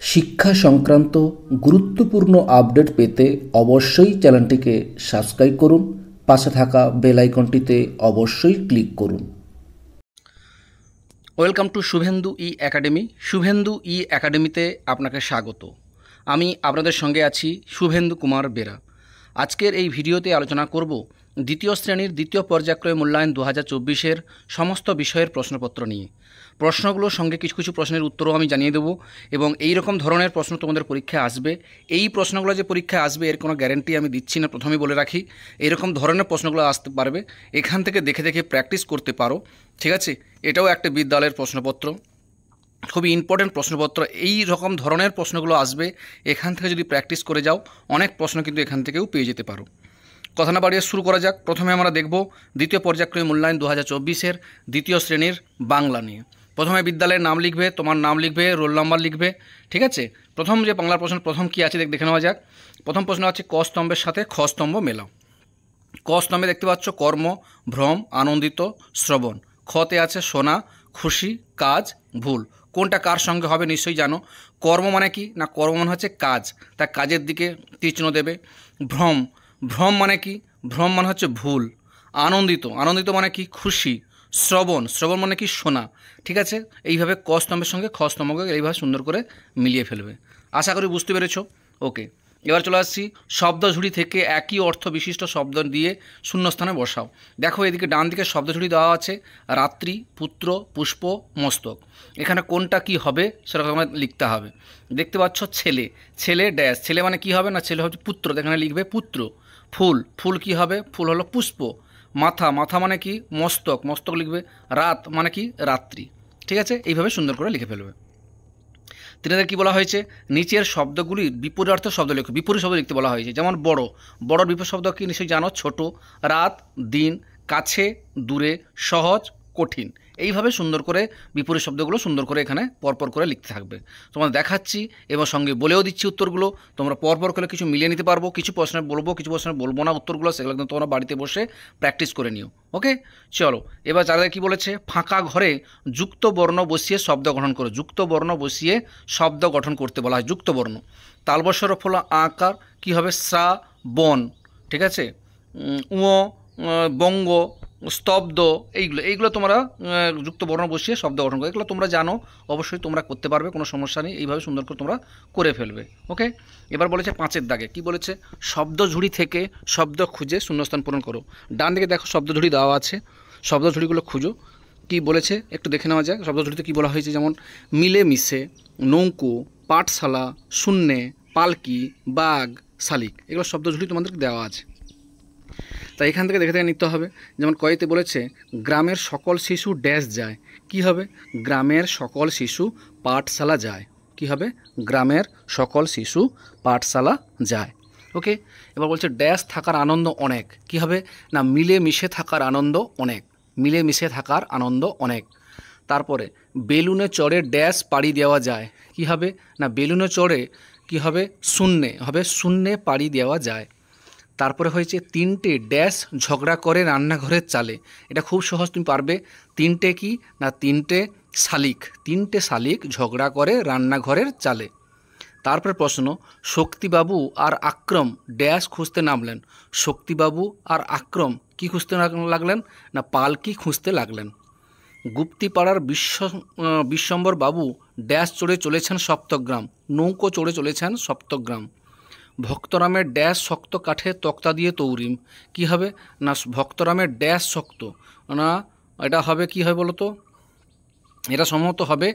শিক্ষা সংক্রান্ত গুরুত্বপূর্ণ আপডেট পেতে অবশ্যই চ্যানেলটিকে সাবস্ক্রাইব করুন, পাশে থাকা বেল আইকনটিতে অবশ্যই ক্লিক করুন। Welcome to Shubhendu e academy. Shubhendu e একাডেমিতে আপনাকে স্বাগত। আমি আপনাদের সঙ্গে আছি শুভেন্দু কুমার বেরা। আজকের এই ভিডিওতে আলোচনা করব দ্বিতীয় শ্রেণীর দ্বিতীয় পর্যায়ক্রমে মূল্যায়ন 2024-এর সমস্ত বিষয়ের প্রশ্নপত্র নিয়ে। প্রশ্নগুলোর সঙ্গে কিছু কিছু প্রশ্নের উত্তরও আমি জানিয়ে দেবো এবং এই রকম ধরনের প্রশ্ন তোমাদের পরীক্ষায় আসবে। এই প্রশ্নগুলো যে পরীক্ষায় আসবে এর কোনো গ্যারেন্টি আমি দিচ্ছি না, প্রথমেই বলে রাখি। এরকম ধরনের প্রশ্নগুলো আসতে পারবে, এখান থেকে দেখে দেখে প্র্যাকটিস করতে পারো, ঠিক আছে? এটাও একটা বিদ্যালয়ের প্রশ্নপত্র, খুবই ইম্পর্টেন্ট প্রশ্নপত্র। এই রকম ধরনের প্রশ্নগুলো আসবে, এখান থেকে যদি প্র্যাকটিস করে যাও অনেক প্রশ্ন কিন্তু এখান থেকেও পেয়ে যেতে পারো। কথা না বাড়িয়ে শুরু করা যাক। প্রথমে আমরা দেখব দ্বিতীয় পর্যায়ক্রমে মূল্যায়ন 2024-এর দ্বিতীয় শ্রেণীর বাংলা নিয়ে। প্রথমে বিদ্যালয়ের নাম লিখবে, তোমার নাম লিখবে, রোল নাম্বার লিখবে, ঠিক আছে? প্রথম যে বাংলার প্রশ্ন প্রথম কী আছে দেখে নেওয়া যাক। প্রথম প্রশ্ন আছে ক স্তম্ভের সাথে খ স্তম্ভ মেলাও। ক স্তম্ভে দেখতে পাচ্ছ কর্ম, ভ্রম, আনন্দিত, শ্রবণ। খতে আছে শোনা, খুশি, কাজ, ভুল। কোনটা কার সঙ্গে হবে নিশ্চয়ই জানো। কর্ম মানে কি না, কর্ম মানে হচ্ছে কাজ, তার কাজের দিকে তীক্ষ্ণ দেবে। ভ্রম, ভ্রম মানে কি, ভ্রম মানে হচ্ছে ভুল। আনন্দিত, আনন্দিত মানে কি, খুশি। শ্রবণ, শ্রবণ মানে কি, শোনা। ঠিক আছে, এইভাবে ক স্তম্ভের সঙ্গে খ স্তম্ভকে এইভাবে সুন্দর করে মিলিয়ে ফেলবে। আশা করি বুঝতে পেরেছো। ওকে, এবার চলে আসছি শব্দঝুড়ি থেকে একই অর্থ বিশিষ্ট শব্দ দিয়ে শূন্যস্থানে বসাও। দেখো এদিকে ডান দিকে শব্দঝুড়ি দেওয়া আছে রাত্রি, পুত্র, পুষ্প, মস্তক। এখানে কোনটা কি হবে সেরকম লিখতে হবে। দেখতে পাচ্ছ ছেলে, ছেলে ড্যাশ, ছেলে মানে কি হবে না, ছেলে হচ্ছে পুত্র, এখানে লিখবে পুত্র। ফুল, ফুল কি হবে, ফুল হলো পুষ্প। মাথা, মাথা মানে কি, মস্তক, মস্তক লিখবে। রাত মানে কি, রাত্রি। ঠিক আছে, এইভাবে সুন্দর করে লিখে ফেলবে। তিনাদের কী বলা হয়েছে, নিচের শব্দগুলির বিপরীত শব্দ লেখো। বিপরীত শব্দ লিখতে বলা হয়েছে, যেমন বড়, বড়র বিপরীত শব্দ কি নিশ্চয়ই জানো, ছোট। রাত, দিন, কাছে, দূরে, সহজ, কঠিন। এইভাবে সুন্দর করে বিপরীত শব্দগুলো সুন্দর করে এখানে পরপর করে লিখতে থাকবে। তোমরা দেখাচ্ছি এবং সঙ্গে বলেও দিচ্ছি উত্তরগুলো, তোমরা পরপর করে কিছু মিলিয়ে নিতে পারবো। কিছু প্রশ্নের বলবো, কিছু প্রশ্নের বলবো না উত্তরগুলো, সেগুলো কিন্তু তোমরা বাড়িতে বসে প্র্যাকটিস করে নিও। ওকে, চলো এবার যারা কি বলেছে, ফাঁকা ঘরে যুক্ত বর্ণ বসিয়ে শব্দ গঠন করো। যুক্ত বর্ণ বসিয়ে শব্দ গঠন করতে বলা হয়, যুক্ত বর্ণ। তালবস্বর ফল আকার কী হবে, শ্রা বন, ঠিক আছে? উঁ, বঙ্গ, স্তব্ধ, এইগুলো তোমরা যুক্ত বর্ণ বসিয়ে শব্দ গঠন করো। এগুলো তোমরা জানো, অবশ্যই তোমরা করতে পারবে, কোনো সমস্যা নেই। এইভাবে সুন্দর করে তোমরা করে ফেলবে। ওকে, এবার বলেছে 5-এর দাগে কি বলেছে, শব্দঝুড়ি থেকে শব্দ খুঁজে শূন্যস্থান পূরণ করো। ডান দিকে দেখো শব্দঝুড়ি দেওয়া আছে, শব্দঝুড়িগুলো খুঁজো। কি বলেছে একটু দেখে নেওয়া যাক। শব্দঝুড়িতে কী বলা হয়েছে, যেমন মিলেমিশে, নৌকো, পাঠশালা, শূন্যে, পালকি, বাঘ, শালিক। এগুলো শব্দঝুড়ি তোমাদেরকে দেওয়া আছে, তাই এখান থেকে দেখে দেখে নিতে হবে। যেমন কয়েতে বলেছে গ্রামের সকল শিশু ড্যাশ যায়, কি হবে, গ্রামের সকল শিশু পাঠশালা যায়। কি হবে, গ্রামের সকল শিশু পাঠশালা যায়। ওকে, এবার বলছে ড্যাশ থাকার আনন্দ অনেক, কি হবে না, মিলেমিশে থাকার আনন্দ অনেক, মিলেমিশে থাকার আনন্দ অনেক। তারপরে বেলুনে চড়ে ড্যাশ পাড়ি দেওয়া যায়, কি হবে না, বেলুনে চড়ে কি হবে, শূন্যে হবে, শূন্যে পাড়ি দেওয়া যায়। তারপরে হয়েছে 3টে ড্যাশ ঝগড়া করে রান্নাঘরের চালে। এটা খুব সহজ, তুমি পারবে। 3টে কি না, 3টে শালিক, 3টে শালিক ঝগড়া করে রান্নাঘরের চালে। তারপরে প্রশ্ন, শক্তিবাবু আর আক্রম ড্যাশ খুঁজতে নামলেন। শক্তিবাবু আর আক্রম কি খুঁজতে লাগলেন না, পালকি খুঁজতে লাগলেন। গুপ্তিপাড়ার বিশ্বম্বর বাবু ড্যাশ চড়ে চলেছেন সপ্তগ্রাম, নৌকো চড়ে চলেছেন সপ্তগ্রাম। ভক্তরামের ড্যাশ শক্ত কাঠে তক্তা দিয়ে তৌরিম, কি হবে না, ভক্তরামের ড্যাশ শক্ত না, এটা হবে কি হয় বলো তো, এটা সম্ভবত হবে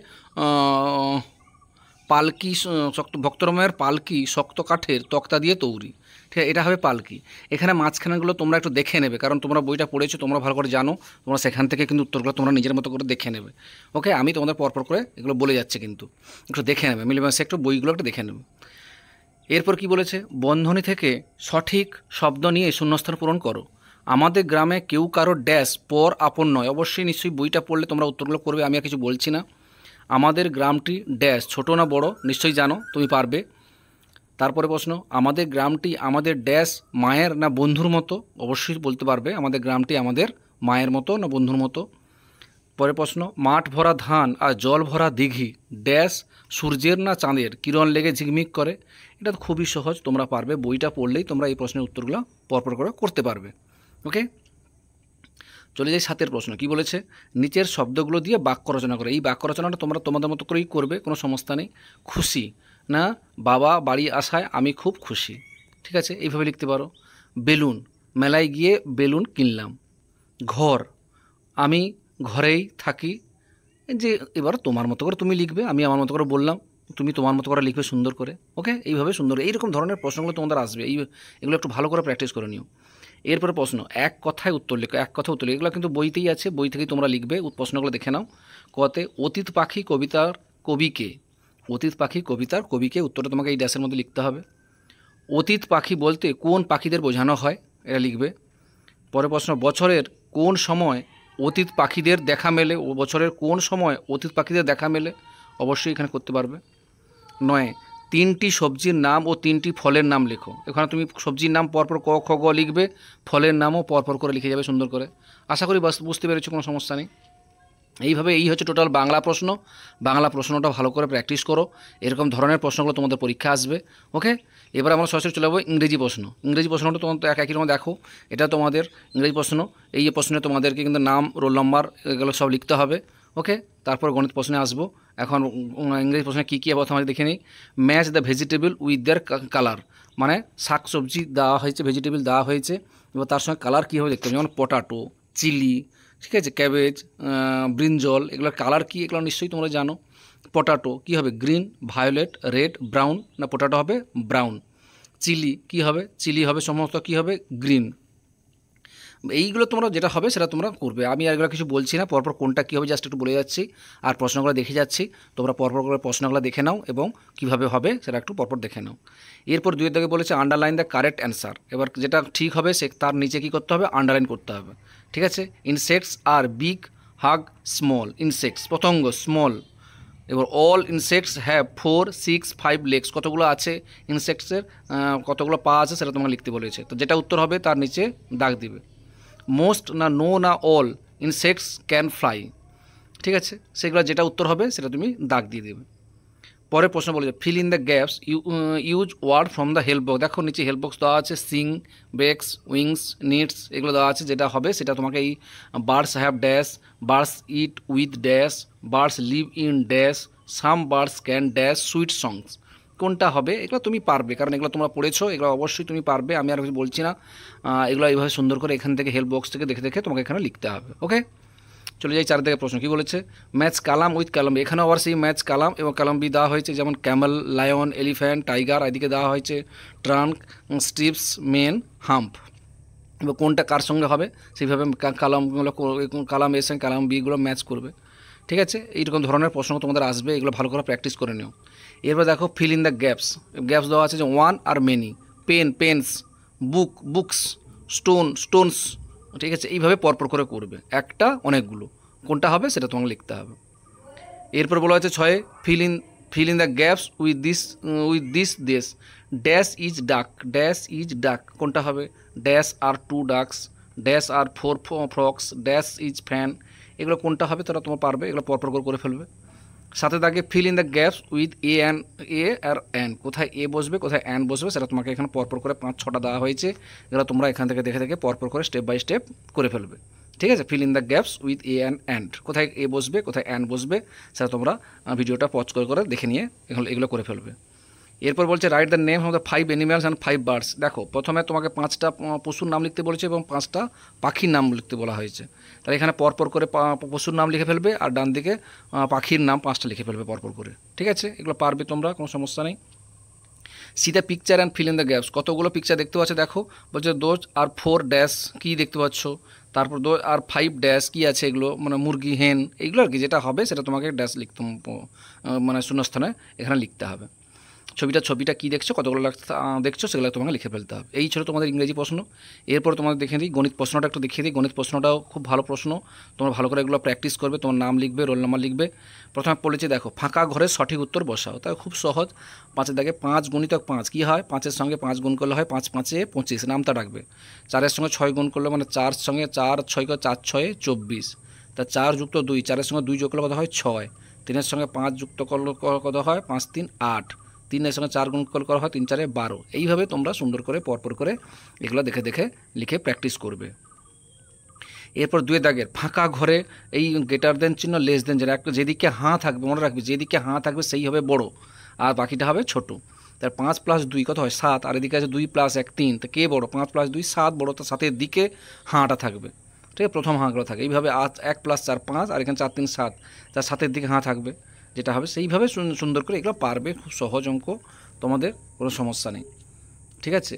পালকি শক্ত, ভক্তরামের পালকি শক্ত কাঠের তক্তা দিয়ে তৈরি, ঠিক আছে, এটা হবে পালকি। এখানে মাঝখানেগুলো তোমরা একটু দেখে নেবে, কারণ তোমরা বইটা পড়েছো, তোমরা ভালো করে জানো, তোমরা সেখান থেকে কিন্তু উত্তরগুলো তোমরা নিজের মতো করে দেখে নেবে। ওকে, আমি তোমাদের পরপর করে এগুলো বলে যাচ্ছে, কিন্তু একটু দেখে নেবে, মিলেমিশে একটু বইগুলো একটু দেখে নেবে। এরপর কি বলেছে, বন্ধনী থেকে সঠিক শব্দ নিয়ে শূন্যস্থান পূরণ করো। আমাদের গ্রামে কেউ কারো ড্যাশ পর আপন নয়। অবশ্যই নিশ্চয়ই বইটা পড়লে তোমরা উত্তরগুলো করবে, আমি আর কিছু বলছি না। আমাদের গ্রামটি ড্যাশ ছোট না বড়, নিশ্চয়ই জানো, তুমি পারবে। তারপরে প্রশ্ন, আমাদের গ্রামটি আমাদের ড্যাশ মায়ের না বন্ধুর মতো। অবশ্যই বলতে পারবে, আমাদের গ্রামটি আমাদের মায়ের মতো না বন্ধুর মতো। পরের প্রশ্ন, মাঠ ভরা ধান আর জল ভরা দিঘি ড্যাশ সূর্যের না চাঁদের কিরণ লেগে ঝিকমিক করে। এটা তো খুবই সহজ, তোমরা পারবে, বইটা পড়লেই তোমরা এই প্রশ্নের উত্তরগুলো পরপর করে করতে পারবে। ওকে, চলে যাই 7 প্রশ্ন। কি বলেছে, নিচের শব্দগুলো দিয়ে বাক্য রচনা করে। এই বাক্য রচনাটা তোমরা তোমাদের মতো করেই করবে, কোনো সমস্যা নেই। খুশি না, বাবা বাড়ি আসায় আমি খুব খুশি। ঠিক আছে, এইভাবে লিখতে পারো। বেলুন, মেলায় গিয়ে বেলুন কিনলাম। ঘর, আমি ঘরেই থাকি। যে এবার তোমার মতো করে তুমি লিখবে, আমি আমার মতো করে বললাম, তুমি তোমার মতো করে লিখবে সুন্দর করে। ওকে, এইভাবে সুন্দর এইরকম ধরনের প্রশ্নগুলো তোমাদের আসবে, এগুলো একটু ভালো করে প্র্যাকটিস করে নিও। এরপরে প্রশ্ন, এক কথায় উত্তর লেখো। এক কথা উত্তর লেখো, এগুলো কিন্তু বইতেই আছে, বই থেকেই তোমরা লিখবে। প্রশ্নগুলো দেখে নাও। কতে, অতীত পাখি কবিতার কবিকে। অতীত পাখি কবিতার কবিকে, উত্তরটা তোমাকে এই ড্যাশের মধ্যে লিখতে হবে। অতীত পাখি বলতে কোন পাখিদের বোঝানো হয়, এটা লিখবে। পরের প্রশ্ন, বছরের কোন সময় অতীত পাখিদের দেখা মেলে। ও বছরের কোন সময় অতীত পাখিদের দেখা মেলে, অবশ্যই এখানে করতে পারবে। 9, 3টি সবজির নাম ও 3টি ফলের নাম লেখো। এখানে তুমি সবজির নাম পরপর ক খ গ লিখবে, ফলের নামও পরপর করে লিখে যাবে সুন্দর করে। আশা করি বুঝতে পেরেছো, কোনো সমস্যা নেই। এইভাবে এই হচ্ছে টোটাল বাংলা প্রশ্ন। বাংলা প্রশ্নটা ভালো করে প্র্যাকটিস করো, এরকম ধরনের প্রশ্নগুলো তোমাদের পরীক্ষা আসবে। ওকে, এবার আমরা সরাসরি চলে যাবো ইংরেজি প্রশ্ন। ইংরেজি প্রশ্নটা তোমাদের একই রকম দেখো, এটা তোমাদের ইংরেজি প্রশ্ন। এই প্রশ্নে তোমাদেরকে কিন্তু নাম, রোল নাম্বার এগুলো সব লিখতে হবে। ওকে, তারপর গণিত প্রশ্নে আসবো। এখন ইংরেজি প্রশ্নে কী কী প্রথমে দেখে নিই। Match the vegetable with their colour, মানে শাক সবজি দেওয়া হয়েছে, ভেজিটেবল দেওয়া হয়েছে, এবার তার সঙ্গে কালার কী হবে দেখতে হবে। যেমন পটাটো, চিলি, ঠিক আছে, ক্যাবেজ, ব্রিঞ্জল, এগুলোর কালার কী এগুলো নিশ্চয়ই তোমরা জানো। পটাটো কী হবে, গ্রিন, ভায়োলেট, রেড, ব্রাউন, না পটাটো হবে ব্রাউন। চিলি কী হবে, চিলি হবে সমস্ত কী হবে, গ্রিন। এইগুলো তোমরা যেটা হবে সেটা তোমরা করবে, আমি আর এগুলো কিছু বলছি না, পরপর কোনটা কী হবে জাস্ট একটু বলে যাচ্ছি, আর প্রশ্নগুলো দেখে যাচ্ছি। তোমরা পরপর করে প্রশ্নগুলো দেখে নাও এবং কীভাবে হবে সেটা একটু পরপর দেখে নাও। এরপর 2 দাগে বলেছে আন্ডারলাইন দ্য কারেক্ট অ্যান্সার। এবার যেটা ঠিক হবে সে তার নিচে কী করতে হবে, আন্ডারলাইন করতে হবে। ঠিক আছে, insects are big, huge small. Insects পতঙ্গ, স্মল। এবার অল ইনসেক্টস হ্যাভ 4, 6, 5 লেগস। কতগুলো আছে ইনসেক্টসের, কতগুলো পা আছে সেটা তোমরা লিখতে বলেছে। তো যেটা উত্তর হবে তার নিচে দাগ দিবে। মোস্ট না নো না অল ইনসেক্টস ক্যান ফ্লাই। ঠিক আছে, সেগুলো যেটা উত্তর হবে সেটা তুমি দাগ দিয়ে দেবে। পরের প্রশ্ন বলেছে fill in the gaps, use word from the help box. দেখো নিচে হেল্প বক্স দেওয়া আছে, সিং, বেক্স, উইংস, নিডস, এগুলো দেওয়া আছে। যেটা হবে সেটা তোমাকে এই birds have dash, birds it with dash, birds live in dash, some birds can dash sweet সংস। কোনটা হবে এগুলো তুমি পারবে, কারণ এগুলো তোমরা পড়েছো, এগুলো অবশ্যই তুমি পারবে, আমি আর কিছু বলছি না। এগুলো এইভাবে সুন্দর করে এখান থেকে হেল্প বক্স থেকে দেখে দেখে তোমাকে এখানে লিখতে হবে। ওকে, চলে যাই 4 দিকে প্রশ্ন। কী বলেছে, ম্যাচ কালাম উইথ কালাম। এখানেও আবার সেই ম্যাচ কালাম এবং কালাম বি দেওয়া হয়েছে, যেমন ক্যামেল, লায়ন, এলিফ্যান্ট, টাইগার, এদিকে দেওয়া হয়েছে ট্রাঙ্ক, স্ট্রিপস, মেন, হাম্প। এবার কোনটা কার সঙ্গে হবে সেইভাবে কালামগুলো, কালাম এর সঙ্গে কালাম বিগুলো ম্যাচ করবে। ঠিক আছে, এইরকম ধরনের প্রশ্ন তোমাদের আসবে, এগুলো ভালো করে প্র্যাকটিস করে নিও। এরপর দেখো fill in the gaps. Gaps দেওয়া আছে যে ওয়ান আর many, pen, pens, book, books, stone, stones. ঠিক আছে, এইভাবে পরপর করে করবে, একটা অনেকগুলো, কোনটা হবে সেটা তোমাকে লিখতে হবে। এরপর বলা হচ্ছে 6, fill in the gaps with this dash, dash is duck, dash is duck, কোনটা হবে, dash are 2 ducks, dash are 4 frocks, dash is fan. এগুলো কোনটা হবে তারা তোমার পারবে, এগুলো পরপর করে ফেলবে। 7 দাগে fill in the gaps with a আর অ্যান, কোথায় এ বসবে কোথায় অ্যান বসবে সেটা তোমাকে এখানে পরপর করে 5-6টা দেওয়া হয়েছে, এগুলো তোমরা এখান থেকে দেখে দেখে পরপর করে স্টেপ বাই স্টেপ করে ফেলবে। ঠিক আছে, feel in the gaps with A and, কোথায় এ বসবে কোথায় অ্যান বসবে সেটা তোমরা ভিডিওটা পজ করে দেখে নিয়ে এগুলো করে ফেলবে। এরপর বলছে write the name of the 5 animals and 5 birds. দেখো প্রথমে তোমাকে 5টা পশুর নাম লিখতে বলেছে এবং 5টা পাখির নাম লিখতে বলা হয়েছে। তাহলে এখানে পরপর করে পশুর নাম লিখে ফেলবে, আর ডান দিকে পাখির নাম 5টা লিখে ফেলবে পরপর করে। ঠিক আছে, এগুলো পারবে তোমরা, কোনো সমস্যা নেই। C the picture and feel in the gaps. কতগুলো পিকচার দেখতে পাচ্ছ দেখো, বলছে দোজ আর 4 ড্যাশ, কী দেখতে পাচ্ছ, তারপর দোজ আর 5 ড্যাশ, কী আছে এগুলো, মানে মুরগি, হেন, এইগুলো আর কি, যেটা হবে সেটা তোমাকে ড্যাশ লিখতে, মানে শূন্যস্থানে এখানে লিখতে হবে। ছবিটা কী দেখছো, কতগুলো দেখছো সেগুলো তোমাকে লিখে ফেলতে হবে। এই ছিল তোমাদের ইংরেজি প্রশ্ন। এরপর তোমাদের দেখে দিই গণিত প্রশ্নটা একটু দেখিয়ে দিই। গণিত প্রশ্নটাও খুব ভালো প্রশ্ন, তোমরা ভালো করে এগুলো প্র্যাকটিস করবে, তোমার নাম লিখবে, রোল নাম্বার লিখবে। প্রথমে বলেছি দেখো ফাঁকা ঘরের সঠিক উত্তর বসাও, তাই খুব সহজ। 5 দাগে 5 গুণিতক 5 কী হয়, 5-এর সঙ্গে 5 গুণ করলে হয় 5 × 5 = 25, নামটা রাখবে। 4-এর সঙ্গে 6 গুণ করলে মানে 4 সঙ্গে 4 × 6 = 4 × 6 = 24, তা তা 4 যুক্ত 2, 4-এর সঙ্গে 2 যোগ করলে কত হয় 6, 3-এর সঙ্গে 5 যুক্ত করলে কত হয় 5 3 8, 3-এর সঙ্গে 4 গুণ করা হয় 3 4 12। এইভাবে তোমরা সুন্দর করে পরপর করে এগুলো দেখে দেখে লিখে প্র্যাকটিস করবে। এরপর 2 দাগের ফাঁকা ঘরে এই গ্রেটার দেন চিহ্ন, লেস দেন, যেদিকে হাঁ থাকবে মনে রাখবে, যেদিকে হাঁ থাকবে সেই হবে বড় আর বাকিটা হবে ছোট। তার 5 + 2 কত হয় 7, আর এদিকে আছে 2 + 1 3, তো কে বড়? 5 + 2 7 বড়, তার সাথে দিকে হাঁটা থাকবে, ঠিক আছে, প্রথম হাঁগুলো থাকে। এইভাবে 1 + 4 5, আর এখানে 4 3 7, তার সাথের দিকে হাঁ থাকবে, যেটা হবে সেইভাবে সুন্দর করে এগুলো পারবে। খুব সহজ অঙ্ক, তোমাদের কোনো সমস্যা নেই, ঠিক আছে।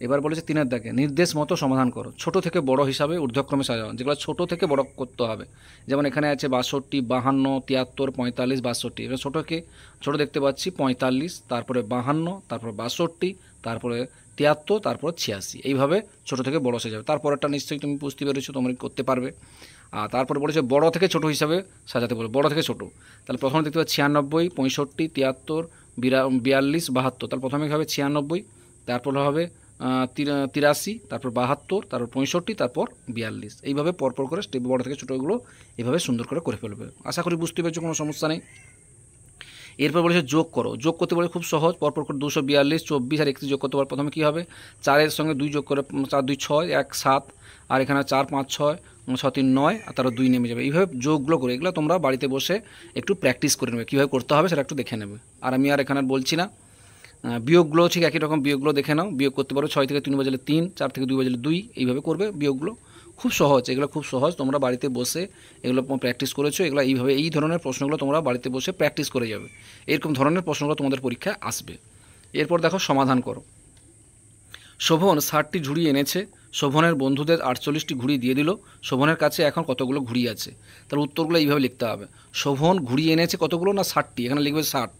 এবার বলেছে 3-এর দাগে নির্দেশ মতো সমাধান করো, ছোট থেকে বড় হিসাবে ঊর্ধ্বক্রমে সাজাও, যেগুলো ছোট থেকে বড় করতে হবে। যেমন এখানে আছে 62, 52, 73, 45, 62। এবার ছোটো দেখতে পাচ্ছি 45, তারপরে 52, তারপরে 62, তারপরে 73, তারপরে 86। এইভাবে ছোট থেকে বড় সাজাবে। তারপরেরটা নিশ্চয়ই তুমি বুঝতে পেরেছো, তোমরা করতে পারবে। আর তারপরে বলেছে বড় থেকে ছোট হিসাবে সাজাতে বলে, বড় থেকে ছোট। তাহলে প্রথমে দেখতে পাচ্ছি 96, 65, 73, 42, 72। তাহলে প্রথমে হবে 96, তারপর হবে 83, তারপর 72, তারপর 65, তারপর 42। এইভাবে পরপর করে স্টেপ বড় থেকে ছোটোগুলো এইভাবে সুন্দর করে করে ফেলবে। আশা করি বুঝতে পেরেছো, কোনো সমস্যা নেই। এরপর বলেছে যোগ করো, যোগ করতে বলে খুব সহজ, পরপর করে 242, 24 আর 31 যোগ করতে পারো। প্রথমে কী হবে 4-এর সঙ্গে 2 যোগ করে 4 2 6, 1 7, আর এখানে 4 5 6, 6 3 9, আর তারপর 2 নেমে যাবে। এইভাবে যোগগুলো করে এগুলো তোমরা বাড়িতে বসে একটু প্র্যাকটিস করে নেবে, কীভাবে করতে হবে সেটা একটু দেখে নেবে। আর আমি আর এখানে বলছি না। বিয়োগগুলো ঠিক একই রকম, বিয়োগগুলো দেখে নাও। বিয়োগ করতে পারো 6 থেকে 3 বাজলে 3, 4 থেকে 2 বাজলে 2, এইভাবে করবে বিয়োগগুলো। খুব সহজ, এগুলো খুব সহজ, তোমরা বাড়িতে বসে এগুলো প্র্যাকটিস করেছো। এগুলো এইভাবে এই ধরনের প্রশ্নগুলো তোমরা বাড়িতে বসে প্র্যাকটিস করে যাবে। এরকম ধরনের প্রশ্নগুলো তোমাদের পরীক্ষায় আসবে। এরপর দেখো সমাধান করো। শোভন 60টি ঝুড়ি এনেছে, শোভনের বন্ধুদের 48টি ঘুড়ি দিয়ে দিল, শোভনের কাছে এখন কতগুলো ঘুড়ি আছে? তাহলে উত্তরগুলো এইভাবে লিখতে হবে। শোভন ঘুড়ি এনেছে কতগুলো? না 60টি, এখানে লিখবে 60।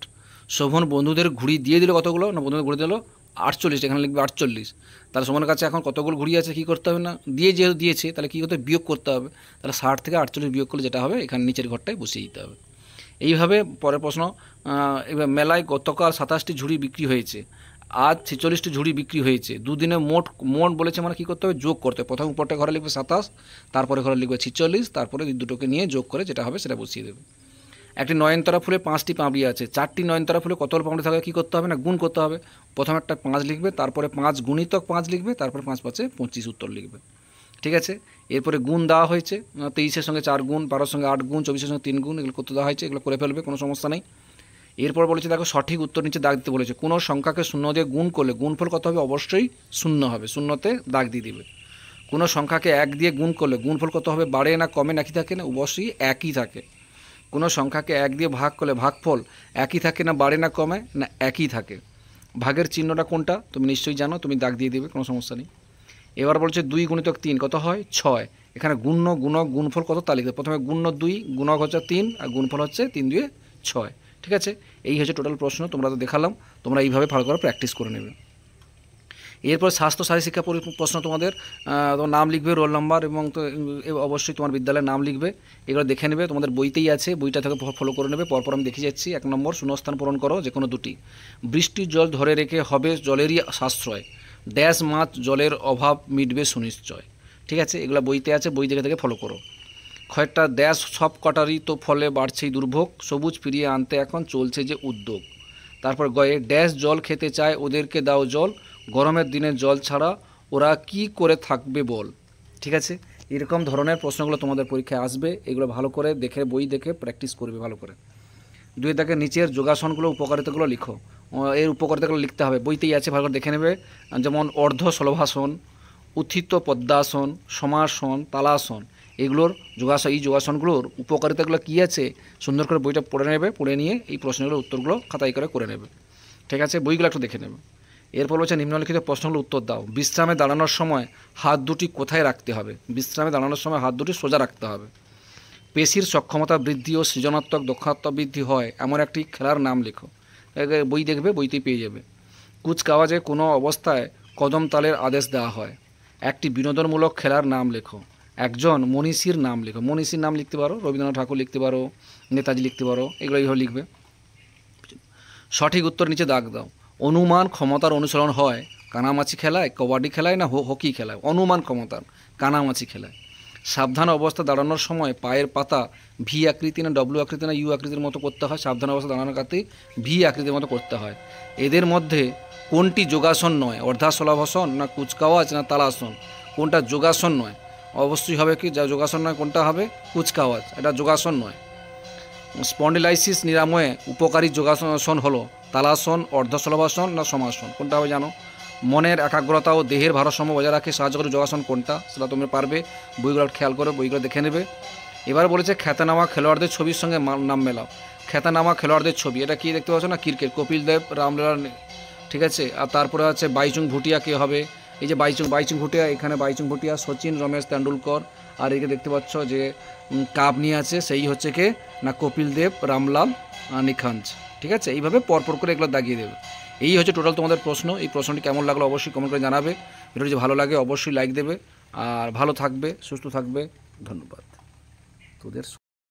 শোভন বন্ধুদের ঘুড়ি দিয়ে দিল কতগুলো? না বন্ধুদের ঘুড়ি দিল 48, এখানে লিখবে 48। তাহলে শোভনের কাছে এখন কতগুলো ঘুড়ি আছে? কী করতে হবে না, যেহেতু দিয়েছে তাহলে কী করতে হবে, বিয়োগ করতে হবে। তাহলে 60 থেকে 48 বিয়োগ করলে যেটা হবে এখানে নিচের ঘরটায় বসিয়ে দিতে হবে। এইভাবে পরের প্রশ্ন, এবার মেলায় গতকাল 27টি ঝুড়ি বিক্রি হয়েছে, আজ 46টি ঝুড়ি বিক্রি হয়েছে, দুদিনে মোট বলেছে মানে কী করতে হবে, যোগ করতে হবে। প্রথম উপরটা ঘরে লিখবে 27, তারপরে ঘরে লিখবে 46, তারপরে দুটোকে নিয়ে যোগ করে যেটা হবে সেটা বসিয়ে দেবে। একটি নয়নতারা ফুলে 5টি পাপড়ি আছে, 4টি নয়নতারা ফুলে কত পাপড়ি থাকে? কী করতে হবে না, গুণ করতে হবে। প্রথমে একটা 5 লিখবে, তারপরে 5 গুণিতক 5 লিখবে, তারপরে 5 5 25 উত্তর লিখবে, ঠিক আছে। এরপরে গুণ দেওয়া হয়েছে, 23-এর সঙ্গে 4 গুণ, 12-এর সঙ্গে 8 গুণ, 24-এর সঙ্গে 3 গুণ, এগুলো করতে দেওয়া হয়েছে, এগুলো করে ফেলবে, কোনো সমস্যা নেই। এরপর বলেছে দেখো সঠিক উত্তর নিচে দাগ দিতে বলেছে। কোনো সংখ্যাকে 0 দিয়ে গুণ করলে গুণফল কত হবে? অবশ্যই 0 হবে, 0তে দাগ দিয়ে দিবে। কোনো সংখ্যাকে 1 দিয়ে গুণ করলে গুণফল কত হবে? বাড়ে না কমে, একই থাকে না? অবশ্যই একই থাকে। কোনো সংখ্যাকে 1 দিয়ে ভাগ করলে ভাগফল একই থাকে না, বাড়ে না কমে, না একই থাকে। ভাগের চিহ্নটা কোনটা তুমি নিশ্চয়ই জানো, তুমি দাগ দিয়ে দেবে, কোনো সমস্যা নেই। এবার বলছে 2 গুণিতক 3 কত হয়? 6। এখানে গুণ্য গুণক গুণফল কত তা লিখবে। প্রথমে গুণ্য 2, গুণক হচ্ছে 3, আর গুণফল হচ্ছে 3 2 6, ঠিক আছে। এই হচ্ছে টোটাল প্রশ্ন, তোমরা তো দেখালাম, তোমরা এইভাবে ভালো করে প্র্যাকটিস করে নেবে। এরপর স্বাস্থ্য সাথী শিক্ষা প্রশ্ন, তোমাদের নাম লিখবে, রোল নাম্বার, এবং তো অবশ্যই তোমার বিদ্যালয়ের নাম লিখবে। এগুলো দেখে নেবে, তোমাদের বইতেই আছে, বইটা থেকে ফলো করে নেবে। পরপর আমি দেখে যাচ্ছি। 1 নম্বর শূন্যস্থান পূরণ করো, যে কোনো দুটি। বৃষ্টির জল ধরে রেখে হবে জলেরই সাশ্রয়, ড্যাশ মাছ জলের অভাব মিটবে সুনিশ্চয়, ঠিক আছে। এগুলো বইতে আছে, বই দেখে থেকে ফলো করো। কয়েকটা ড্যাশ সব কটারই তো ফলে বাড়ছেই দুর্ভোগ, সবুজ ফিরিয়ে আনতে এখন চলছে যে উদ্যোগ। তারপর গয়ে ড্যাশ জল খেতে চায় ওদেরকে দাও জল, গরমের দিনে জল ছাড়া ওরা কি করে থাকবে বল, ঠিক আছে। এরকম ধরনের প্রশ্নগুলো তোমাদের পরীক্ষায় আসবে, এগুলো ভালো করে দেখে বই দেখে প্র্যাকটিস করবে ভালো করে। 2 দাগে নিচের যোগাসনগুলো উপকারিতাগুলো লিখো। এর উপকারিতাগুলো লিখতে হবে, বইতেই আছে, ভালো করে দেখে নেবে। যেমন অর্ধ শলভাসন, উত্থিত পদ্মাসন, সমাসন, তালাসন, এগুলোর এই যোগাসনগুলোর উপকারিতাগুলো কী আছে সুন্দর করে বইটা পড়ে নেবে, পড়ে নিয়ে এই প্রশ্নগুলোর উত্তরগুলো খাতায় করে নেবে, ঠিক আছে। বইগুলো একটু দেখে নেবে। এরপর হচ্ছে নিম্নলিখিত প্রশ্নগুলো উত্তর দাও। বিশ্রামে দাঁড়ানোর সময় হাত দুটি কোথায় রাখতে হবে? বিশ্রামে দাঁড়ানোর সময় হাত দুটি সোজা রাখতে হবে। পেশির সক্ষমতা বৃদ্ধি ও সৃজনাত্মক দক্ষতা বৃদ্ধি হয় এমন একটি খেলার নাম লেখো। বই দেখবে, বইতেই পেয়ে যাবে। কুচকাওয়াজে কোনো অবস্থায় কদম তালের আদেশ দেওয়া হয়। একটি বিনোদনমূলক খেলার নাম লেখো। একজন মনীষীর নাম লেখো। মনীষীর নাম লিখতে পারো, রবীন্দ্রনাথ ঠাকুর লিখতে পারো, নেতাজি লিখতে পারো, এগুলো এইভাবে লিখবে। সঠিক উত্তর নিচে দাগ দাও। অনুমান ক্ষমতার অনুশীলন হয় কানামাছি খেলায়, কবাডি খেলায়, না হকি খেলায়? অনুমান ক্ষমতার কানামাছি খেলায়। সাবধান অবস্থা দাঁড়ানোর সময় পায়ের পাতা ভি আকৃতি না ডব্লিউ আকৃতি না ইউ আকৃতির মতো করতে হয়। সাবধান অবস্থা দাঁড়ানোর কাতে ভি আকৃতির মতো করতে হয়। এদের মধ্যে কোনটি যোগাসন নয়? অর্ধাশলাভাসন না কুচকাওয়াজ না তালাসন? কোনটা যোগাসন নয়? অবশ্যই হবে কি, যা যোগাসন নয় কোনটা হবে? কুচকাওয়াজ, এটা যোগাসন নয়। স্পন্ডিলাইসিস নিরাময়ে উপকারী যোগাসন হলো তালাসন, অর্ধশলভাসন না সমাসন? কোনটা হবে জানো? মনের একাগ্রতা ও দেহের ভারসাম্য বজায় রাখতে সাহায্য করে যোগাসন কোনটা? সেটা তোমরা পারবে, বইগুলো খেয়াল করে বইগুলো দেখে নেবে। এবার বলেছে খ্যাতনামা খেলোয়াড়দের ছবির সঙ্গে নাম মেলাও। খ্যাতনামা খেলোয়াড়দের ছবি, এটা কি দেখতে পাচ্ছ না? ক্রিকেট, কপিল দেব, রামলাল, ঠিক আছে। আর তারপরে আছে বাইচুং ভুটিয়া, কে হবে? এই যে বাইচুং ভুটিয়া, এখানে বাইচুং ভুটিয়া, সচিন, রমেশ তেন্ডুলকর। আর একে দেখতে পাচ্ছ যে কাপ নিয়ে আছে, সেই হচ্ছে কে না কপিল দেব, রামলাল, নিখাঞ্জ, ঠিক আছে। এইভাবে পরপর করে এগুলো দাগিয়ে দেবে। এই হচ্ছে টোটাল তোমাদের প্রশ্ন। এই প্রশ্নটি কেমন লাগলো অবশ্যই কমেন্ট করে জানাবে। ভিডিওটি যদি ভালো লাগে অবশ্যই লাইক দেবে। আর ভালো থাকবে, সুস্থ থাকবে। ধন্যবাদ তোদের।